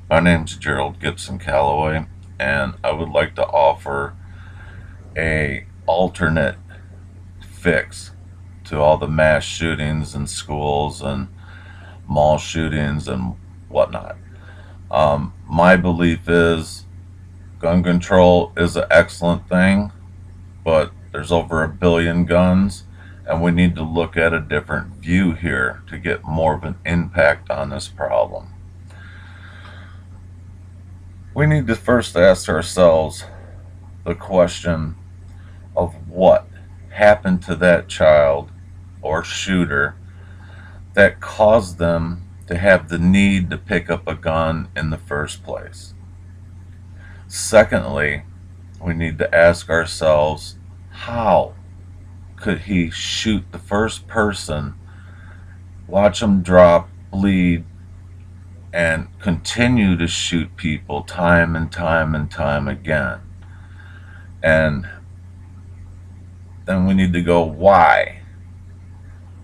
My name's Gerald Gibson Calloway, and I would like to offer a alternate fix to all the mass shootings in schools and mall shootings and whatnot. My belief is gun control is an excellent thing, but there's over 1 billion guns, and we need to look at a different view here to get more of an impact on this problem. We need to first ask ourselves the question of what happened to that child or shooter that caused them to have the need to pick up a gun in the first place. Secondly, we need to ask ourselves how could he shoot the first person, watch him drop, bleed, and continue to shoot people time and time and time again? And then we need to go, why?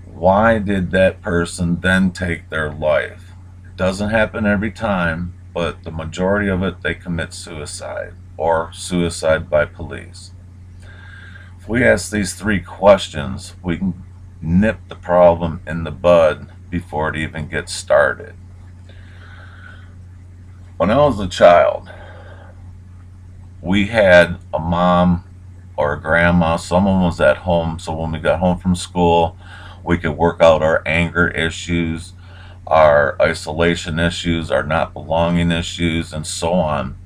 Why did that person then take their life? It doesn't happen every time, but the majority of it, they commit suicide or suicide by police. If we ask these three questions, we can nip the problem in the bud before it even gets started. When I was a child, we had a mom or a grandma, someone was at home, so when we got home from school, we could work out our anger issues, our isolation issues, our not belonging issues, and so on.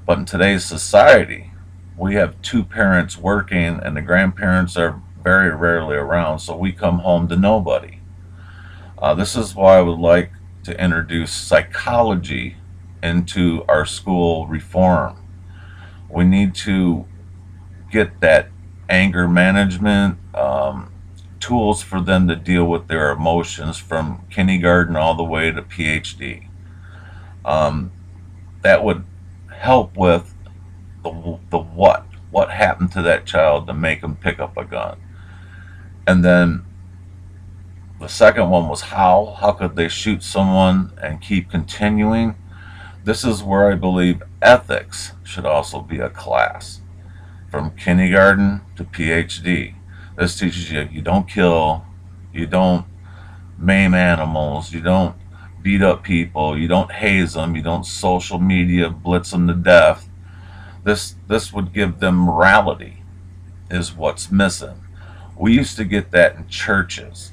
But in today's society, we have two parents working, and the grandparents are very rarely around, so we come home to nobody. This is why I would like to introduce psychology into our school reform. We need to get that anger management, tools for them to deal with their emotions from kindergarten all the way to PhD. Um, that would help with the what happened to that child to make them pick up a gun. And then the second one was how could they shoot someone and keep continuing? This is where I believe ethics should also be a class from kindergarten to PhD. This teaches you you don't kill, you don't maim animals, you don't beat up people, you don't haze them, you don't social media blitz them to death. This would give them morality, is what's missing. We used to get that in churches.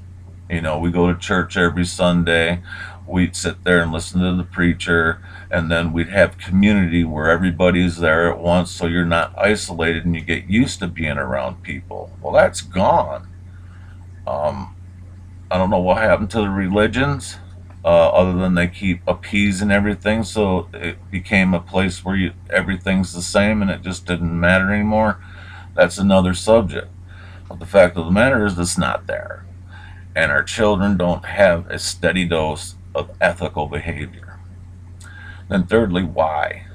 We go to church every Sunday. We'd sit there and listen to the preacher, and then we'd have community where everybody's there at once, so you're not isolated and you get used to being around people. Well, that's gone. Um, I don't know what happened to the religions, other than they keep appeasing everything, so it became a place where everything's the same and it just didn't matter anymore. That's another subject. But the fact of the matter is, it's not there. And our children don't have a steady dose of ethical behavior. Then, thirdly, why?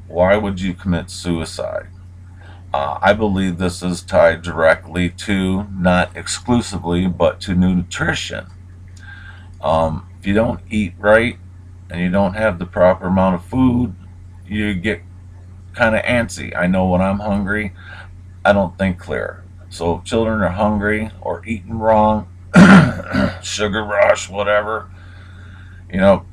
Why would you commit suicide? I believe this is tied directly to, not exclusively, but to nutrition. If you don't eat right and you don't have the proper amount of food, you get kind of antsy. I know when I'm hungry, I don't think clear. So if children are hungry or eating wrong, sugar rush, whatever, you know,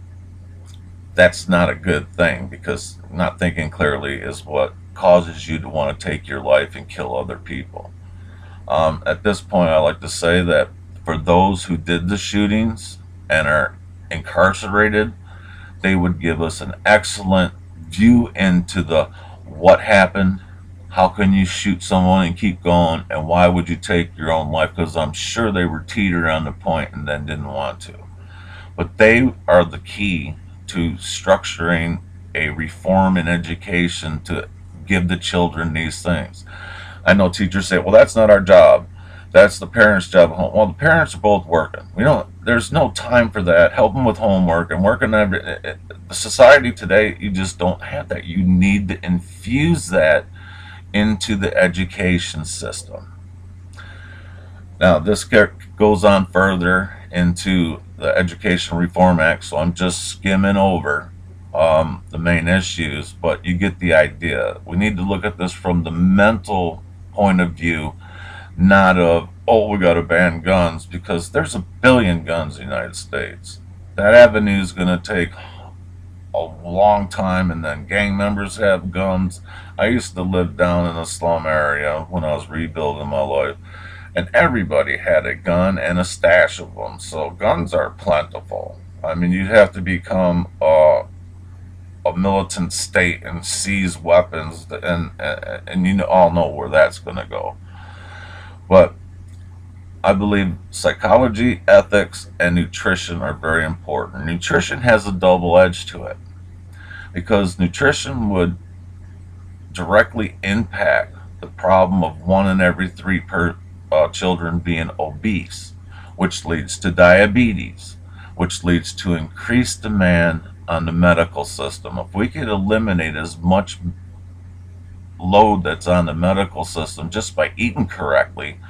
that's not a good thing, because not thinking clearly is what causes you to want to take your life and kill other people. At this point, I like to say that for those who did the shootings and are incarcerated, they would give us an excellent view into the what happened, how can you shoot someone and keep going, and why would you take your own life? Because I'm sure they were teetered on the point and then didn't want to. But they are the key to structuring a reform in education to give the children these things. I know teachers say, well, that's not our job. That's the parents' job at home. Well, the parents are both working. There's no time for that. Help them with homework and working the society today, you just don't have that. You need to infuse that into the education system. Now, this goes on further into the Education Reform Act, so I'm just skimming over the main issues, but you get the idea. We need to look at this from the mental point of view, not of, oh, we got to ban guns, because there's a billion guns in the United States. That avenue is going to take a long time, and then gang members have guns. I used to live down in a slum area when I was rebuilding my life, and everybody had a gun and a stash of them. So guns are plentiful. I mean, you'd have to become a militant state and seize weapons, and you all know where that's going to go. But I believe psychology, ethics, and nutrition are very important. Nutrition has a double edge to it, because nutrition would directly impact the problem of 1 in every 3 children being obese, which leads to diabetes, which leads to increased demand on the medical system. If we could eliminate as much load that's on the medical system just by eating correctly,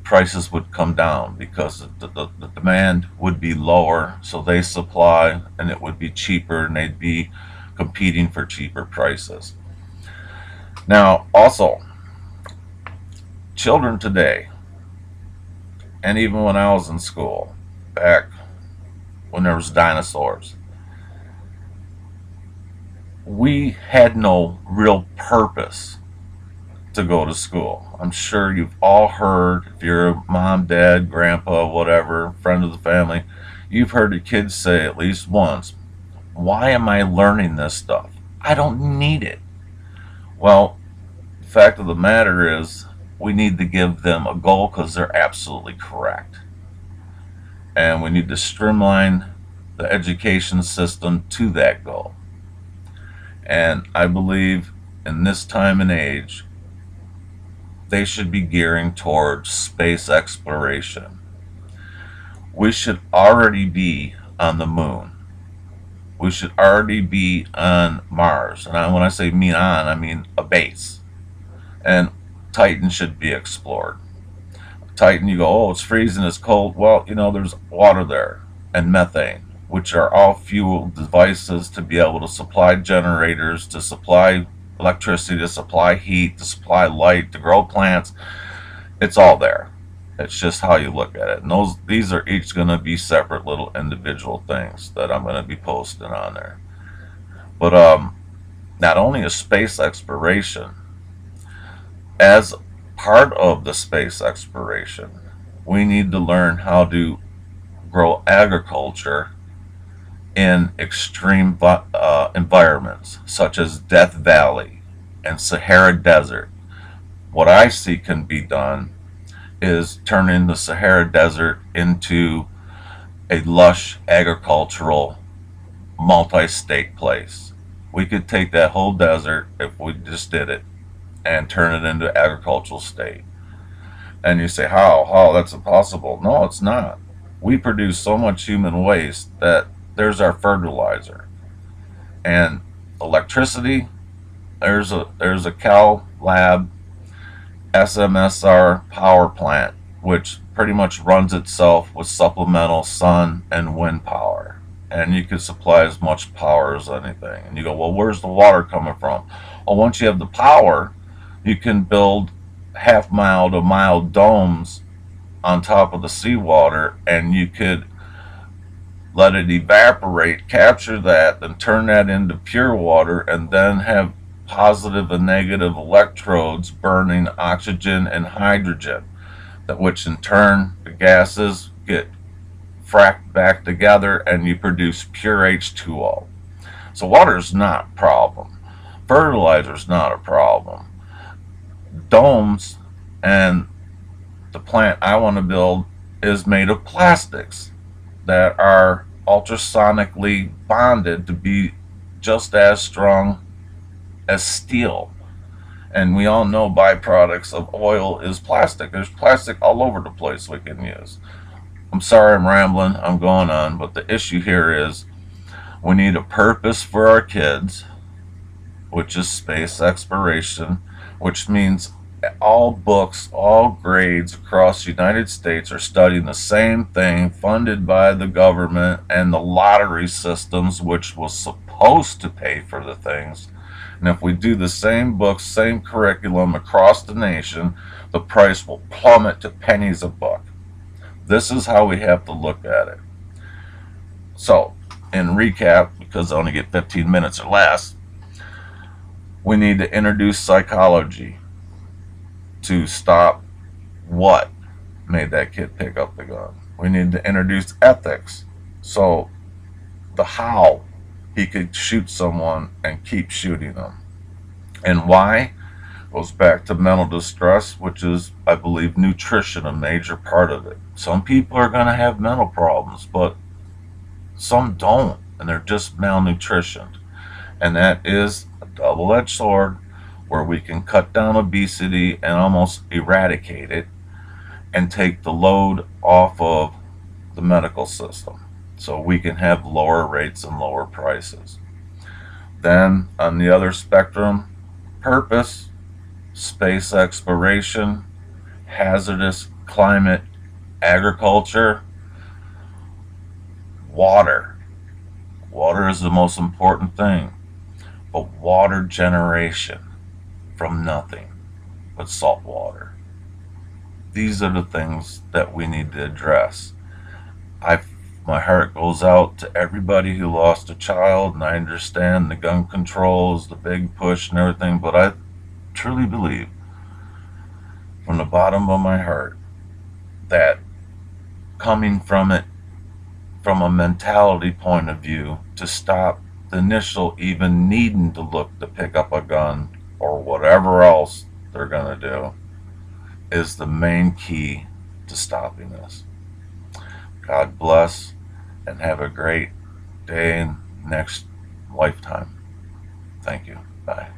prices would come down, because the demand would be lower, so they supply, and it would be cheaper, and they'd be competing for cheaper prices. Now, also, children today, and even when I was in school, back when there was dinosaurs, we had no real purpose to go to school. I'm sure you've all heard, if you're a mom, dad, grandpa, whatever, friend of the family, you've heard the kids say at least once, why am I learning this stuff? I don't need it. Well, the fact of the matter is, we need to give them a goal, because they're absolutely correct. And we need to streamline the education system to that goal. And I believe in this time and age, they should be gearing towards space exploration. We should already be on the moon. We should already be on Mars. And when I say I mean a base. And Titan should be explored. Titan, you go, oh, it's freezing, it's cold. Well, there's water there, and methane, which are all fuel devices to be able to supply generators, to supply electricity, to supply heat, to supply light, to grow plants. It's all there. It's just how you look at it. And these are each going to be separate little individual things that I'm going to be posting on there. But not only is space exploration, as part of the space exploration, we need to learn how to grow agriculture in extreme environments, such as Death Valley and Sahara Desert. What I see can be done is turning the Sahara Desert into a lush agricultural multi-state place. We could take that whole desert, if we just did it, and turn it into agricultural state. And you say, how? That's impossible. No, it's not. We produce so much human waste that there's our fertilizer. And electricity, there's a Cal Lab SMSR power plant, which pretty much runs itself with supplemental sun and wind power. And you can supply as much power as anything. And you go, well, where's the water coming from? Well, once you have the power, you can build half-mile to mile domes on top of the seawater, and you could let it evaporate, capture that, then turn that into pure water, and then have positive and negative electrodes burning oxygen and hydrogen, that which in turn the gases get fracked back together and you produce pure H2O. So water is not a problem. Fertilizer is not a problem. Domes, and the plant I want to build is made of plastics that are ultrasonically bonded to be just as strong as steel. And we all know byproducts of oil is plastic. There's plastic all over the place we can use. I'm sorry I'm rambling, I'm going on, but the issue here is we need a purpose for our kids, which is space exploration, which means all books, all grades across the United States are studying the same thing, funded by the government and the lottery systems, which was supposed to pay for the things. And if we do the same books, same curriculum across the nation, the price will plummet to pennies a book. This is how we have to look at it. So, in recap, because I only get 15 minutes or less, we need to introduce psychology to stop what made that kid pick up the gun. We need to introduce ethics. So the how he could shoot someone and keep shooting them. And why goes back to mental distress, which is, I believe, nutrition, a major part of it. Some people are going to have mental problems, but some don't, and they're just malnutritioned. And that is a double-edged sword where we can cut down obesity and almost eradicate it and take the load off of the medical system so we can have lower rates and lower prices. Then on the other spectrum, purpose, space exploration, hazardous climate, agriculture, water. Water is the most important thing, but water generation from nothing but salt water. These are the things that we need to address. My heart goes out to everybody who lost a child, and I understand the gun control is the big push and everything, but I truly believe from the bottom of my heart that coming from it from a mentality point of view to stop the initial even needing to look to pick up a gun or whatever else they're going to do is the main key to stopping this. God bless and have a great day and next lifetime. Thank you. Bye.